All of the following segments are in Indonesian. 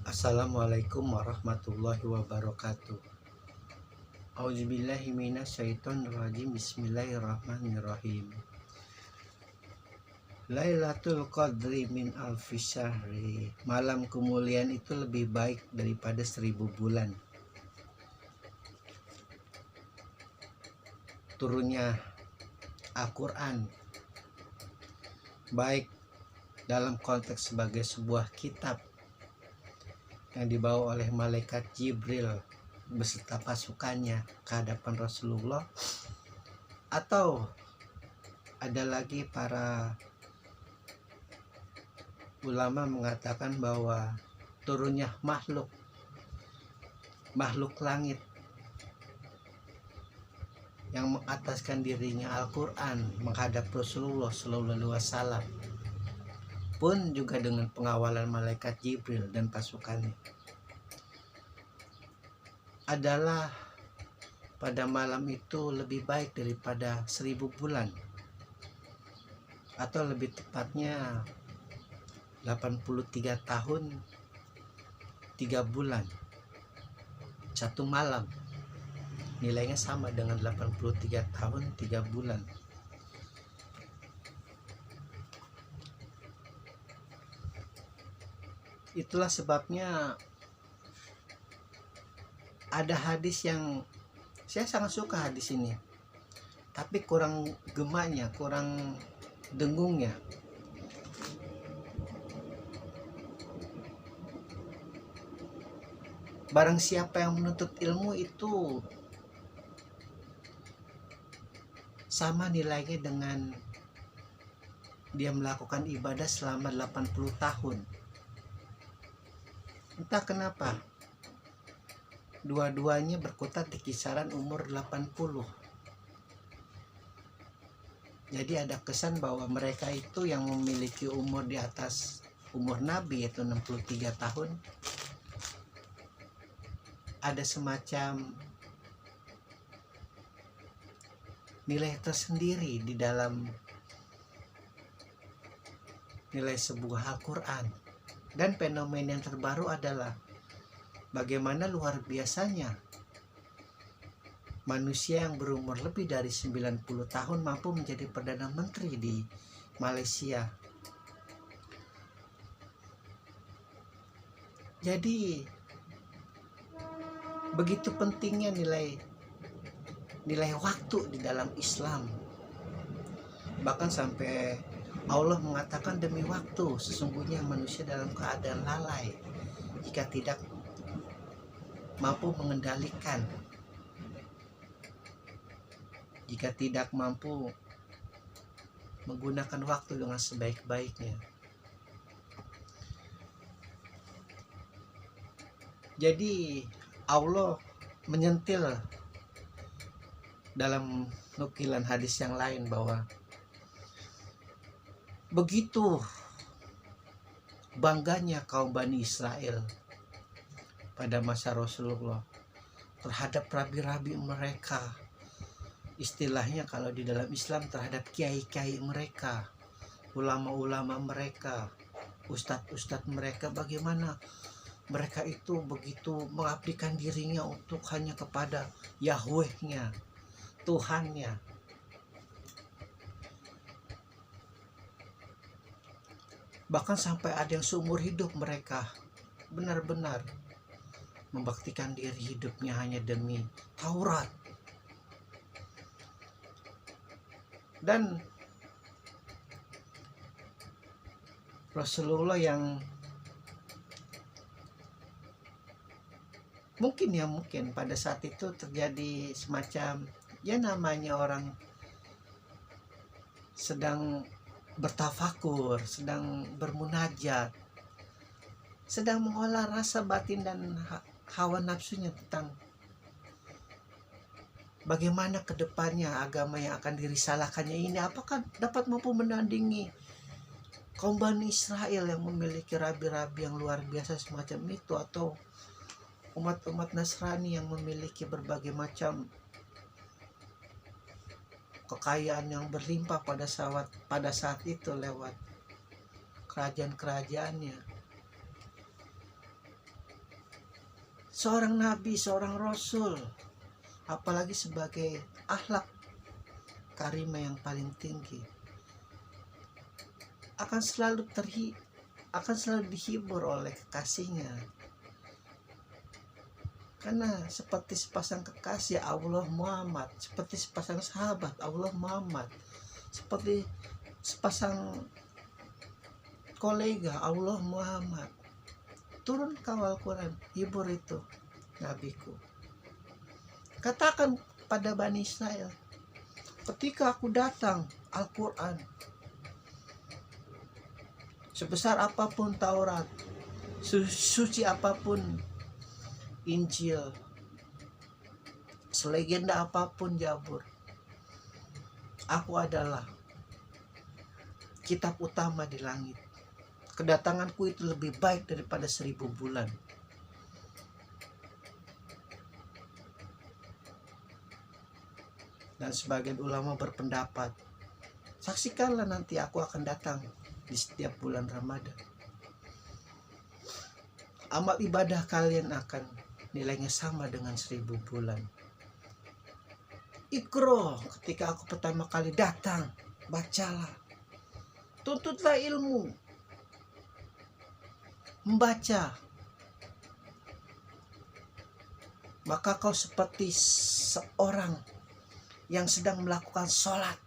Assalamualaikum warahmatullahi wabarakatuh. Auzubillahi minasyaitonirrajim. Bismillahirrahmanirrahim. Lailatul Qadri min alfi syahri. Malam kemuliaan itu lebih baik daripada 1000 bulan. Turunnya Al-Quran baik dalam konteks sebagai sebuah kitab yang dibawa oleh malaikat Jibril beserta pasukannya ke hadapan Rasulullah, atau ada lagi para ulama mengatakan bahwa turunnya makhluk langit yang mengataskan dirinya Al-Quran menghadap Rasulullah Sallallahu Alaihi Wasallam pun juga dengan pengawalan malaikat Jibril dan pasukannya adalah pada malam itu lebih baik daripada 1000 bulan, atau lebih tepatnya 83 tahun 3 bulan 1 malam. Nilainya sama dengan 83 tahun 3 bulan. Itulah sebabnya ada hadis yang saya sangat suka hadis ini, tapi kurang gemanya, kurang dengungnya. Barang siapa yang menuntut ilmu itu sama nilainya dengan dia melakukan ibadah selama 80 tahun. Entah kenapa dua-duanya berkutat di kisaran umur 80. Jadi ada kesan bahwa mereka itu yang memiliki umur di atas umur Nabi, yaitu 63 tahun, ada semacam nilai tersendiri di dalam nilai sebuah Al-Quran. Dan fenomena yang terbaru adalah bagaimana luar biasanya manusia yang berumur lebih dari 90 tahun mampu menjadi Perdana Menteri di Malaysia. Jadi begitu pentingnya nilai waktu di dalam Islam. Bahkan sampai Allah mengatakan, demi waktu sesungguhnya manusia dalam keadaan lalai jika tidak mampu mengendalikan, jika tidak mampu menggunakan waktu dengan sebaik-baiknya. Jadi Allah menyentil dalam nukilan hadis yang lain bahwa begitu bangganya kaum Bani Israel pada masa Rasulullah terhadap rabi-rabi mereka, istilahnya kalau di dalam Islam terhadap kiai-kiai mereka, ulama-ulama mereka, ustadz-ustadz mereka, bagaimana mereka itu begitu mengabdikan dirinya untuk hanya kepada Yahweh-nya, Tuhannya. Bahkan sampai ada yang seumur hidup mereka benar-benar membaktikan diri hidupnya hanya demi Taurat. Dan Rasulullah yang mungkin pada saat itu terjadi semacam, ya namanya orang sedang bertafakur, sedang bermunajat, sedang mengolah rasa batin dan hawa nafsunya tentang bagaimana kedepannya agama yang akan dirisalahkannya ini apakah dapat mampu menandingi kaum Bani Israel yang memiliki rabi-rabi yang luar biasa semacam itu, atau umat-umat Nasrani yang memiliki berbagai macam kekayaan yang berlimpah pada saat itu lewat kerajaan-kerajaannya. seorang nabi, seorang rasul, apalagi sebagai akhlak karimah yang paling tinggi, akan selalu dihibur oleh kekasihnya. Karena seperti sepasang kekasih Allah Muhammad, seperti sepasang sahabat Allah Muhammad, seperti sepasang kolega Allah Muhammad. Turun kawal Quran, hibur itu nabiku. Katakan pada Bani Israel, ketika aku datang Al-Quran, sebesar apapun Taurat, suci apapun Injil, selegenda apapun Zabur, aku adalah kitab utama di langit. Kedatanganku itu lebih baik daripada 1000 bulan. Dan sebagian ulama berpendapat, saksikanlah nanti aku akan datang di setiap bulan Ramadan. Amal ibadah kalian akan nilainya sama dengan 1000 bulan. Ikro, ketika aku pertama kali datang, bacalah. Tuntutlah ilmu. Membaca. Maka kau seperti seorang yang sedang melakukan sholat,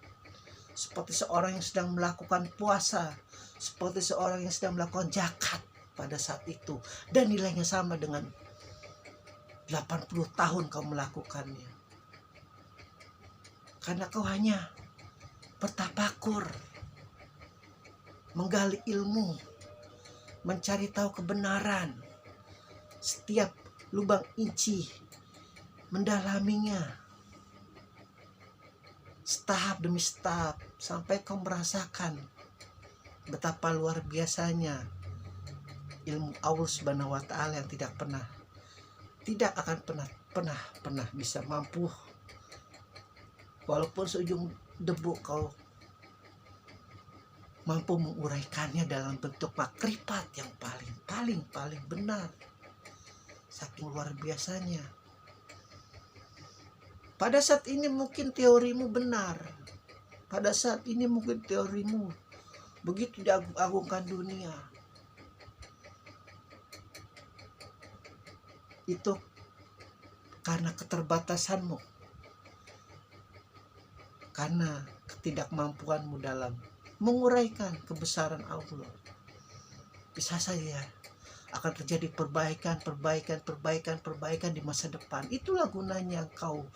seperti seorang yang sedang melakukan puasa, seperti seorang yang sedang melakukan zakat pada saat itu, dan nilainya sama dengan 80 tahun kau melakukannya. Karena kau hanya bertafakur, menggali ilmu, mencari tahu kebenaran, setiap lubang inci, mendalaminya, setahap demi setahap, sampai kau merasakan betapa luar biasanya ilmu Allah Subhanahu wa Ta'ala yang tidak akan pernah bisa mampu, walaupun seujung debu kau mampu menguraikannya dalam bentuk makrifat yang paling benar. Saking luar biasanya. Pada saat ini mungkin teorimu benar. Pada saat ini mungkin teorimu begitu diagung-agungkan dunia. Itu karena keterbatasanmu. Karena ketidakmampuanmu dalam menguraikan kebesaran Allah. Bisa saja akan terjadi perbaikan di masa depan. Itulah gunanya kau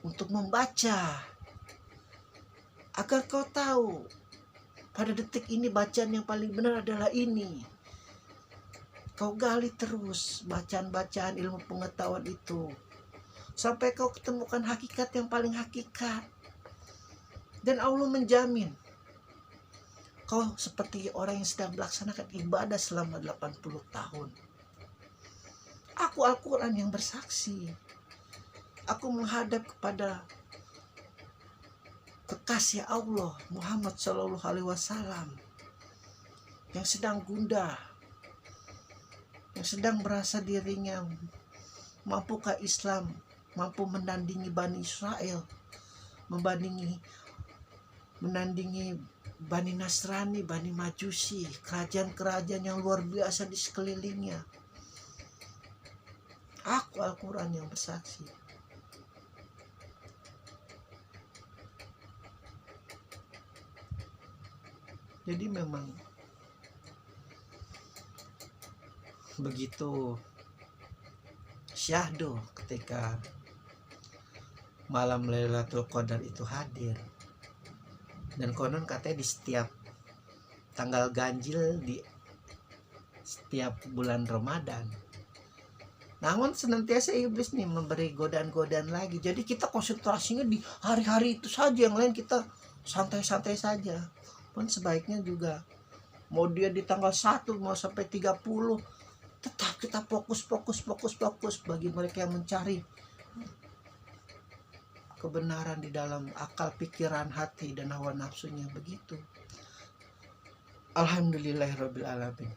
untuk membaca, agar kau tahu pada detik ini bacaan yang paling benar adalah ini. Kau gali terus bacaan-bacaan ilmu pengetahuan itu sampai kau ketemukan hakikat yang paling hakikat. Dan Allah menjamin kau seperti orang yang sedang melaksanakan ibadah selama 80 tahun. Aku Al-Quran yang bersaksi. Aku menghadap kepada kekasih Allah Muhammad Sallallahu Alaihi Wasallam yang sedang gundah, yang sedang merasa dirinya mampukah Islam mampu menandingi Bani Israel, menandingi Bani Nasrani, Bani Majusi, kerajaan-kerajaan yang luar biasa di sekelilingnya. Aku Al-Quran yang bersaksi. Jadi memang begitu syahdu ketika malam Lailatul Qadar itu hadir. Dan konon katanya di setiap tanggal ganjil di setiap bulan Ramadan. Namun senantiasa iblis nih memberi godaan-godaan lagi. Jadi kita konsentrasinya di hari-hari itu saja, yang lain kita santai-santai saja. Pun sebaiknya juga mau dia di tanggal 1 mau sampai 30, tetap kita fokus bagi mereka yang mencari kebenaran di dalam akal, pikiran, hati, dan hawa nafsunya begitu. Alhamdulillahirabbil alamin.